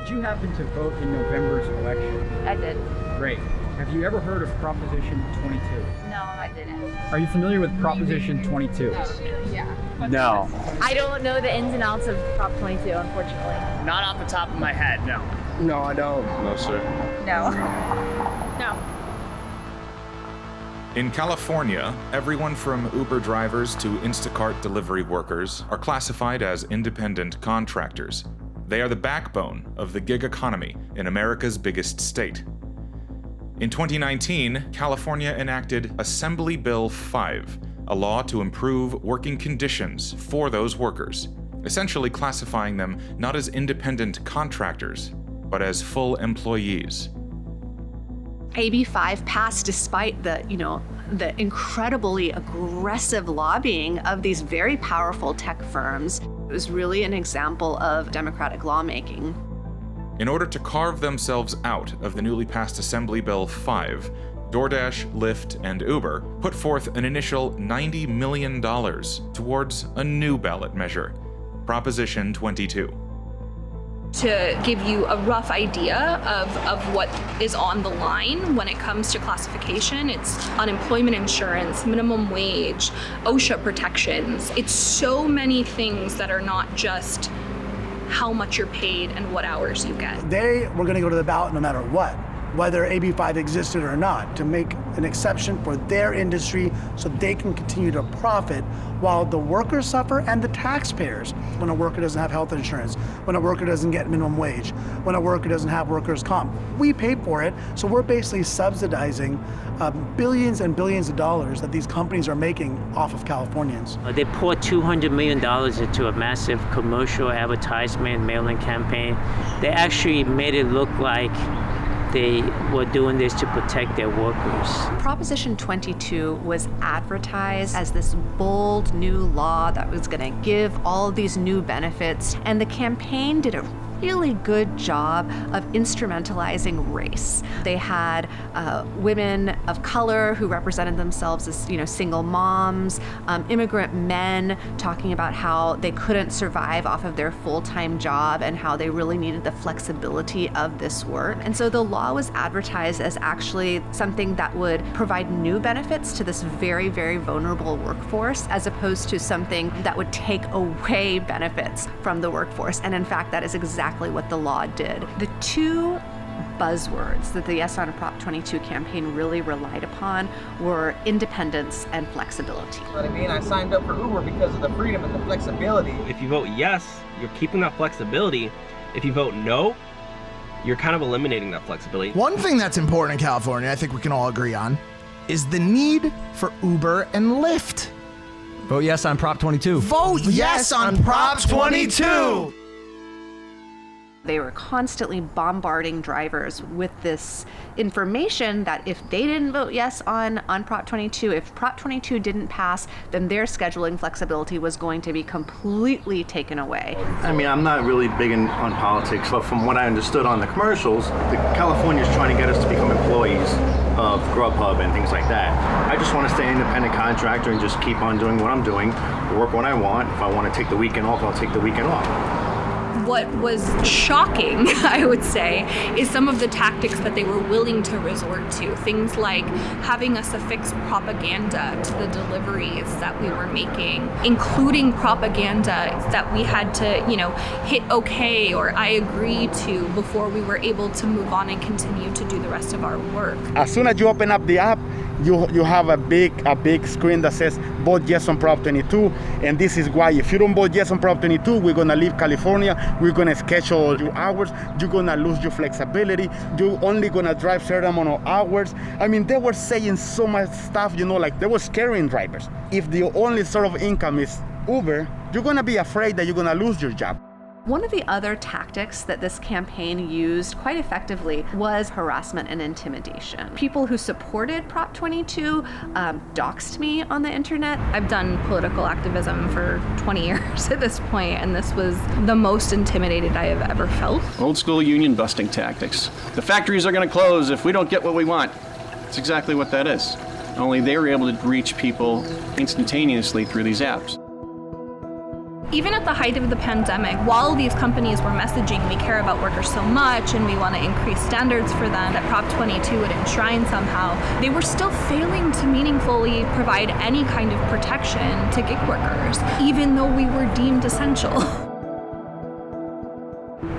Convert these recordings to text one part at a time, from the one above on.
Did you happen to vote in November's election? I did. Great. Have you ever heard of Proposition 22? No, I didn't. Are you familiar with Proposition 22? Yeah. No. I don't know the ins and outs of Prop 22, unfortunately. Not off the top of my head, no. No, I don't. No, sir. No. No. In California, everyone from Uber drivers to Instacart delivery workers are classified as independent contractors. They are the backbone of the gig economy in America's biggest state. In 2019, California enacted Assembly Bill 5, a law to improve working conditions for those workers, essentially classifying them not as independent contractors, but as full employees. AB 5 passed despite the incredibly aggressive lobbying of these very powerful tech firms. It was really an example of democratic lawmaking. In order to carve themselves out of the newly passed Assembly Bill 5, DoorDash, Lyft, and Uber put forth an initial $90 million towards a new ballot measure, Proposition 22. To give you a rough idea of what is on the line when it comes to classification, it's unemployment insurance, minimum wage, OSHA protections. It's so many things that are not just how much you're paid and what hours you get. They were going to go to the ballot no matter what, whether AB 5 existed or not, to make an exception for their industry so they can continue to profit while the workers suffer and the taxpayers. When a worker doesn't have health insurance, when a worker doesn't get minimum wage, when a worker doesn't have workers' comp, we pay for it, so we're basically subsidizing billions and billions of dollars that these companies are making off of Californians. They poured $200 million into a massive commercial advertisement mailing campaign. They actually made it look like they were doing this to protect their workers. Proposition 22 was advertised as this bold new law that was going to give all of these new benefits, and the campaign did a really good job of instrumentalizing race. They had women of color who represented themselves as, single moms, immigrant men talking about how they couldn't survive off of their full-time job and how they really needed the flexibility of this work. And so the law was advertised as actually something that would provide new benefits to this very, very vulnerable workforce, as opposed to something that would take away benefits from the workforce. And in fact, that is exactly what the law did. The two buzzwords that the Yes on Prop 22 campaign really relied upon were independence and flexibility. You know what I mean? I signed up for Uber because of the freedom and the flexibility. If you vote yes, you're keeping that flexibility. If you vote no, you're kind of eliminating that flexibility. One thing that's important in California, I think we can all agree on, is the need for Uber and Lyft. Vote yes on Prop 22. Vote yes on Prop 22! They were constantly bombarding drivers with this information that if they didn't vote yes on Prop 22, if Prop 22 didn't pass, then their scheduling flexibility was going to be completely taken away. I mean, I'm not really big on politics, but from what I understood on the commercials, California's trying to get us to become employees of Grubhub and things like that. I just want to stay an independent contractor and just keep on doing what I'm doing, work when I want. If I want to take the weekend off, I'll take the weekend off. What was shocking, I would say, is some of the tactics that they were willing to resort to. Things like having us affix propaganda to the deliveries that we were making, including propaganda that we had to, hit okay or I agree to before we were able to move on and continue to do the rest of our work. As soon as you open up the app, you have a big screen that says vote yes on Prop 22, and this is why. If you don't vote yes on Prop 22, we're gonna leave California, we're gonna schedule your hours, you're gonna lose your flexibility, you're only gonna drive certain amount of hours. I mean, they were saying so much stuff, like they were scaring drivers. If the only sort of income is Uber, you're gonna be afraid that you're gonna lose your job. One of the other tactics that this campaign used quite effectively was harassment and intimidation. People who supported Prop 22 doxed me on the internet. I've done political activism for 20 years at this point, and this was the most intimidated I have ever felt. Old school union busting tactics. The factories are going to close if we don't get what we want. That's exactly what that is. Only they were able to reach people instantaneously through these apps. Even at the height of the pandemic, while these companies were messaging we care about workers so much and we want to increase standards for them that Prop 22 would enshrine somehow, they were still failing to meaningfully provide any kind of protection to gig workers, even though we were deemed essential.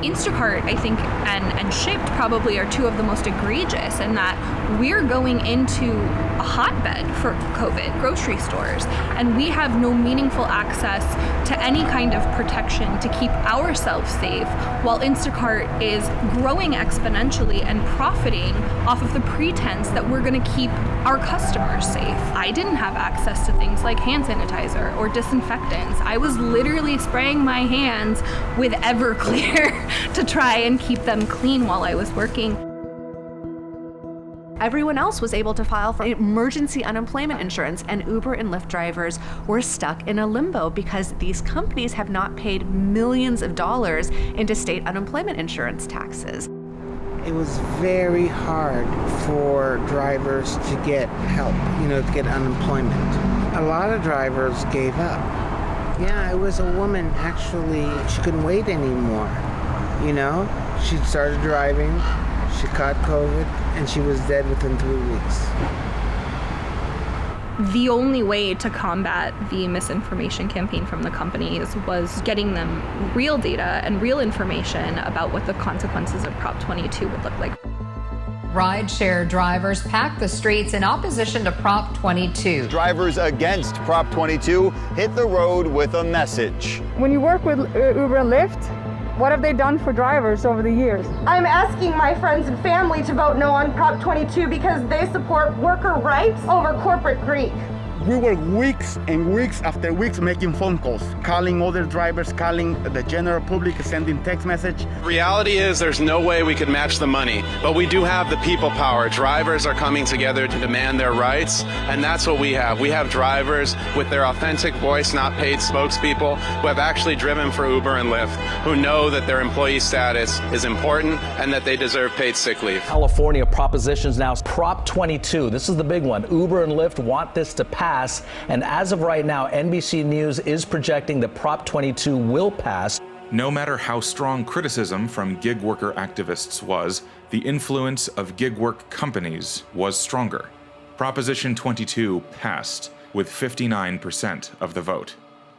Instacart, I think, and Shipt probably are two of the most egregious in that we're going into a hotbed for COVID, grocery stores, and we have no meaningful access to any kind of protection to keep ourselves safe, while Instacart is growing exponentially and profiting off of the pretense that we're going to keep our customers safe. I didn't have access to things like hand sanitizer or disinfectants. I was literally spraying my hands with Everclear to try and keep them clean while I was working. Everyone else was able to file for emergency unemployment insurance, and Uber and Lyft drivers were stuck in a limbo because these companies have not paid millions of dollars into state unemployment insurance taxes. It was very hard for drivers to get help, to get unemployment. A lot of drivers gave up. Yeah, it was a woman, actually, she couldn't wait anymore. She started driving, she caught COVID, and she was dead within 3 weeks. The only way to combat the misinformation campaign from the companies was getting them real data and real information about what the consequences of Prop 22 would look like. Rideshare drivers packed the streets in opposition to Prop 22. Drivers against Prop 22 hit the road with a message. When you work with Uber and Lyft, what have they done for drivers over the years? I'm asking my friends and family to vote no on Prop 22 because they support worker rights over corporate greed. We were weeks and weeks after weeks making phone calls, calling other drivers, calling the general public, sending text message. Reality is there's no way we could match the money, but we do have the people power. Drivers are coming together to demand their rights, and that's what we have. We have drivers with their authentic voice, not paid spokespeople, who have actually driven for Uber and Lyft, who know that their employee status is important and that they deserve paid sick leave. California propositions now Prop 22. This is the big one. Uber and Lyft want this to pass. And as of right now, NBC News is projecting that Prop 22 will pass. No matter how strong criticism from gig worker activists was, the influence of gig work companies was stronger. Proposition 22 passed with 59% of the vote.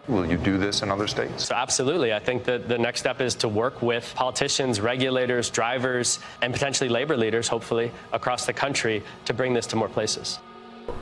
Will you do this in other states? So absolutely. I think that the next step is to work with politicians, regulators, drivers, and potentially labor leaders, hopefully, across the country to bring this to more places.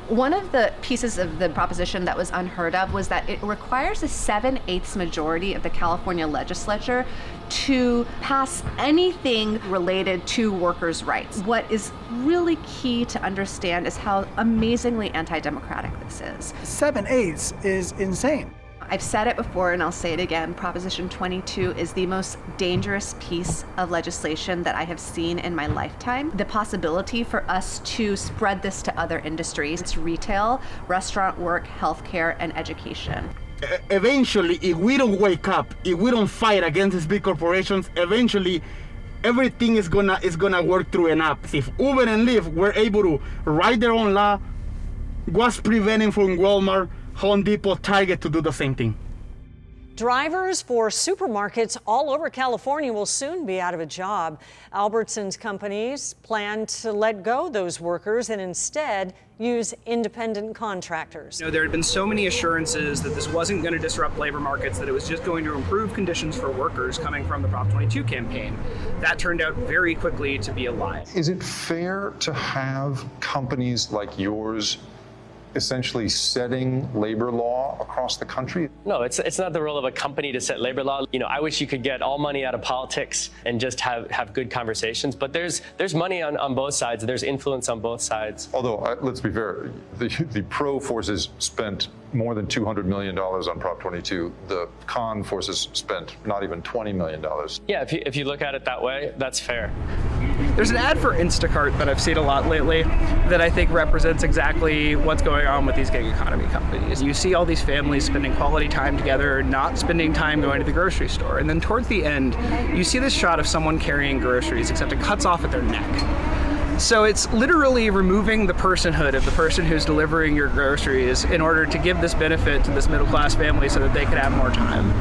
One of the pieces of the proposition that was unheard of was that it requires a 7/8 majority of the California legislature to pass anything related to workers' rights. What is really key to understand is how amazingly anti-democratic this is. 7/8 is insane. I've said it before and I'll say it again, Proposition 22 is the most dangerous piece of legislation that I have seen in my lifetime. The possibility for us to spread this to other industries, it's retail, restaurant work, healthcare, and education. Eventually, if we don't wake up, if we don't fight against these big corporations, eventually everything is gonna work through an app. If Uber and Lyft were able to write their own law, what's preventing from Walmart, Home Depot, Target to do the same thing? Drivers for supermarkets all over California will soon be out of a job. Albertsons companies plan to let go those workers and instead use independent contractors. There had been so many assurances that this wasn't going to disrupt labor markets, that it was just going to improve conditions for workers coming from the Prop 22 campaign. That turned out very quickly to be a lie. Is it fair to have companies like yours essentially setting labor law across the country? No, it's not the role of a company to set labor law. I wish you could get all money out of politics and just have good conversations, but there's money on both sides. There's influence on both sides. Although, let's be fair, the pro forces spent more than $200 million on Prop 22. The con forces spent not even $20 million. Yeah, if you look at it that way, that's fair. There's an ad for Instacart that I've seen a lot lately that I think represents exactly what's going on with these gig economy companies. You see all these families spending quality time together, not spending time going to the grocery store. And then towards the end, you see this shot of someone carrying groceries, except it cuts off at their neck. So it's literally removing the personhood of the person who's delivering your groceries in order to give this benefit to this middle class family so that they could have more time.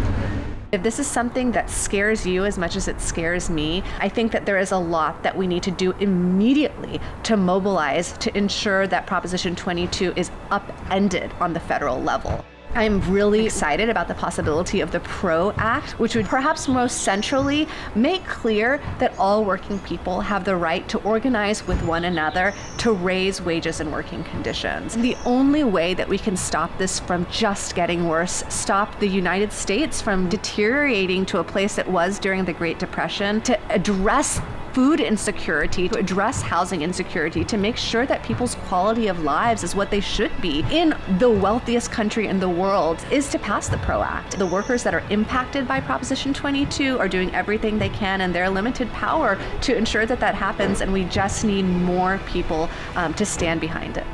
If this is something that scares you as much as it scares me, I think that there is a lot that we need to do immediately to mobilize to ensure that Proposition 22 is upended on the federal level. I'm really excited about the possibility of the PRO Act, which would perhaps most centrally make clear that all working people have the right to organize with one another to raise wages and working conditions. The only way that we can stop this from just getting worse, stop the United States from deteriorating to a place it was during the Great Depression, to address food insecurity, to address housing insecurity, to make sure that people's quality of lives is what they should be in the wealthiest country in the world, is to pass the PRO Act. The workers that are impacted by Proposition 22 are doing everything they can in their limited power to ensure that that happens, and we just need more people to stand behind it.